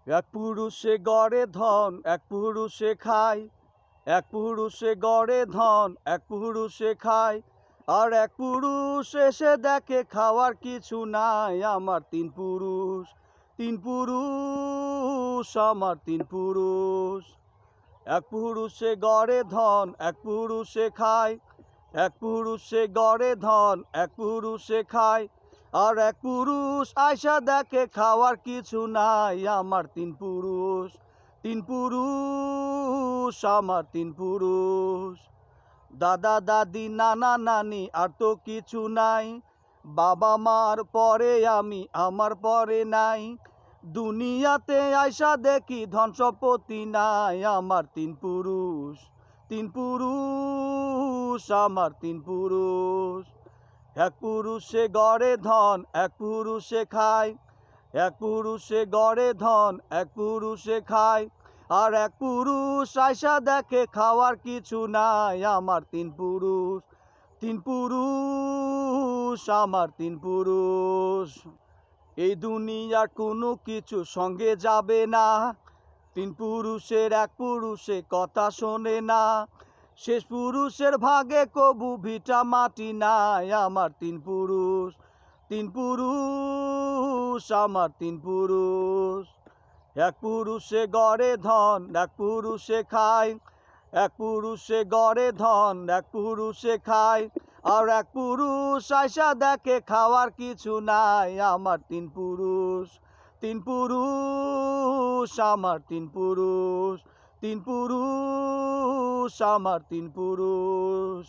এক পুরুষে গড়ে ধন এক পুরুষে খায়, এক পুরুষে গড়ে ধন এক পুরুষে খায়, আর এক পুরুষ এসে দেখে খাওয়ার কিছু নাই। আমার তিন পুরুষ, তিন পুরুষ, আমার তিন পুরুষ। এক পুরুষে গড়ে ধন এক পুরুষে খায়, এক পুরুষে গড়ে ধন এক পুরুষে খায়, আর এক পুরুষ আয়সা দেখে খাওয়ার কিছু নাই। আমার তিন পুরুষ, তিন পুরুষ, আমার তিন পুরুষ। দাদা দাদি নানা নানি আর তো কিছু নাই, বাবা মার পরে আমি আমার পরে নাই। দুনিয়াতে আয়সা দেখি ধন সম্পত্তি নাই। আমার তিন পুরুষ, তিন পুরুষ, আমার তিন পুরুষ। এক পুরুষে গড়ে ধন এক পুরুষে খায়, এক পুরুষে গড়ে ধন এক পুরুষে খায়, আর এক পুরুষ আয়সা দেখে খাওয়ার কিছু নাই। আমার তিন পুরুষ, তিন পুরুষ, আমার তিন পুরুষ। এই দুনিয়ার কোনো কিছু সঙ্গে যাবে না, তিন পুরুষের এক পুরুষে কথা শোনে না। শেষ পুরুষের ভাগে কবু ভিটা মাটি নাই। আমার তিন পুরুষ, তিন পুরুষ, আমার তিন পুরুষ। এক পুরুষে গড়ে ধন এক পুরুষে খায়, এক পুরুষে গড়ে ধন এক পুরুষে খায়, আর এক পুরুষ আয়সা দেখে খাওয়ার কিছু নাই। আমার তিন পুরুষ, তিন পুরুষ, আমার তিন পুরুষ, তিন পুরুষ, আমার তিন পুরুষ।